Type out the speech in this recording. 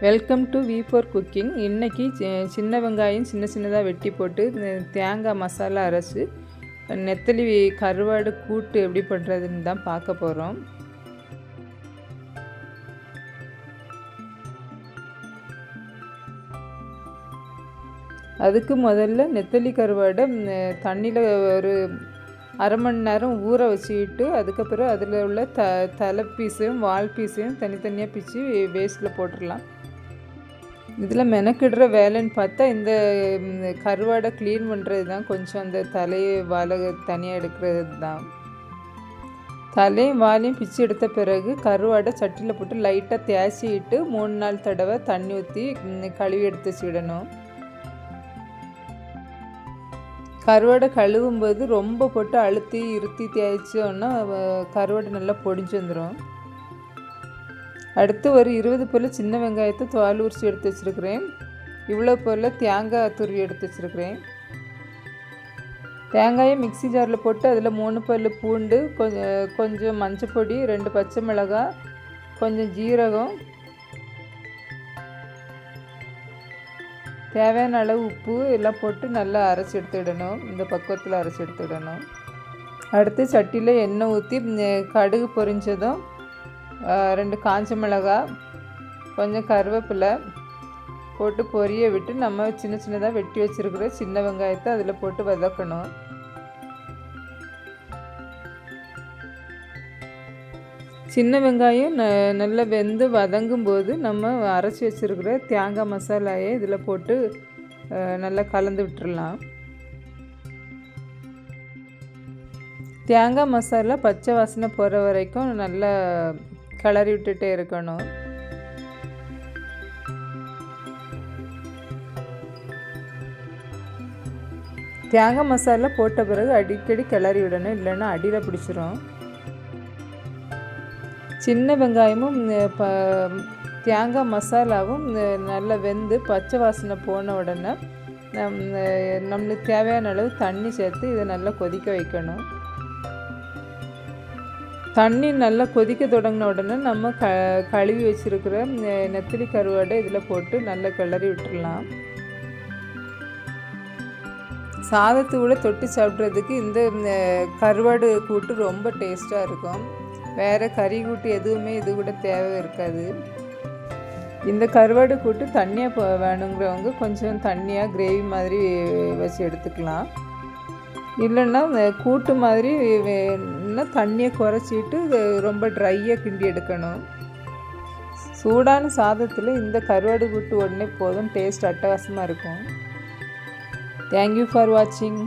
Welcome to V for cooking. இன்றைக்கி சின்ன வெங்காயம் சின்ன சின்னதாக வெட்டி போட்டு தேங்காய் மசாலா அரைச்சி நெத்தலி கருவாடு கூட்டு எப்படி பண்ணுறதுன்னு தான் பார்க்க போகிறோம். அதுக்கு முதல்ல நெத்தலி கருவாடை தண்ணியில் ஒரு அரை மணி நேரம் ஊற வச்சுக்கிட்டு அதுக்கப்புறம் அதில் உள்ள தலை பீஸையும் வால் பீஸையும் தனித்தனியாக பிச்சு வேஸ்ட்டில் போட்டுடலாம். இதில் மெனக்கிடுற வேலைன்னு பார்த்தா இந்த கருவாடை க்ளீன் பண்ணுறது தான். கொஞ்சம் அந்த தலையை வாழை தனியாக எடுக்கிறது தான். தலையும் வாலையும் பிச்சு எடுத்த பிறகு கருவாடை சட்டியில் போட்டு லைட்டாக தேய்ச்சிக்கிட்டு 3-4 தடவை தண்ணி ஊற்றி கழுவி எடுத்து வச்சுக்கிடணும். கருவாடை கழுவும்போது ரொம்ப போட்டு அழுத்தி இருத்தி தேய்ச்சோன்னா கருவாடை நல்லா பொடிஞ்சு வந்துடும். அடுத்து ஒரு 20 போல் சின்ன வெங்காயத்தை தோல் உரித்து எடுத்து வச்சுருக்கிறேன். இவ்வளோ போல் தேங்காய் துருவி எடுத்து வச்சுருக்கிறேன். தேங்காயை மிக்சி ஜாரில் போட்டு அதில் 3 பல் பூண்டு, கொஞ்சம் மஞ்சள் பொடி, 2 பச்சை மிளகாய், கொஞ்சம் ஜீரகம், தேவையான அளவு உப்பு எல்லாம் போட்டு நல்லா அரைச்சி எடுத்துவிடணும். இந்த பக்குவத்தில் அரைச்சி எடுத்துவிடணும். அடுத்து சட்டியில் எண்ணெய் ஊற்றி கடுகு பொரிஞ்சதும் 2 காஞ்ச மிளகாய், கொஞ்சம் கருவேப்பிலை போட்டு பொரிய விட்டு நம்ம சின்ன சின்னதாக வெட்டி வச்சுருக்கிற சின்ன வெங்காயத்தை அதில் போட்டு வதக்கணும். சின்ன வெங்காயம் நல்லா வெந்து வதங்கும்போது நம்ம அரைச்சி வச்சுருக்கிற தேங்காய் மசாலாயை இதில் போட்டு நல்லா கலந்து விட்டுடலாம். தேங்காய் மசாலா பச்சை வாசனை போகிற வரைக்கும் நல்லா கிளறி விட்டுட்டே இருக்கணும். தேங்காய் மசாலா போட்ட பிறகு அடிக்கடி கிளறி விடணும், இல்லைன்னா அடியில் பிடிச்சிரும். சின்ன வெங்காயமும் தேங்காய் மசாலாவும் நல்லா வெந்து பச்சை வாசனை போன உடனே நம்மளுக்கு தேவையான அளவு தண்ணி சேர்த்து இதை நல்லா கொதிக்க வைக்கணும். தண்ணி நல்லா கொதிக்க தொடங்கின உடனே நம்ம கழுவி வச்சுருக்கிற நெத்திலி கருவாடை இதில் போட்டு நல்லா கிளறி விட்டுடலாம். சாதத்து கூட தொட்டு சாப்பிட்றதுக்கு இந்த கருவாடு கூட்டு ரொம்ப டேஸ்ட்டாக இருக்கும். வேறு கறி கூட்டு எதுவுமே இது கூட தேவை இருக்காது. இந்த கருவாடு கூட்டு தண்ணியாக வேணுங்கிறவங்க கொஞ்சம் தண்ணியாக கிரேவி மாதிரி வச்சு எடுத்துக்கலாம். இல்லைன்னா கூட்டு மாதிரி இன்னும் தண்ணியை குறைச்சிட்டு ரொம்ப ட்ரையாக கிண்டி எடுக்கணும். சூடான சாதத்தில் இந்த கருவாடு கூட்டு உடனே போதும், டேஸ்ட் அட்டகாசமாக இருக்கும். தேங்க்யூ ஃபார் வாட்சிங்.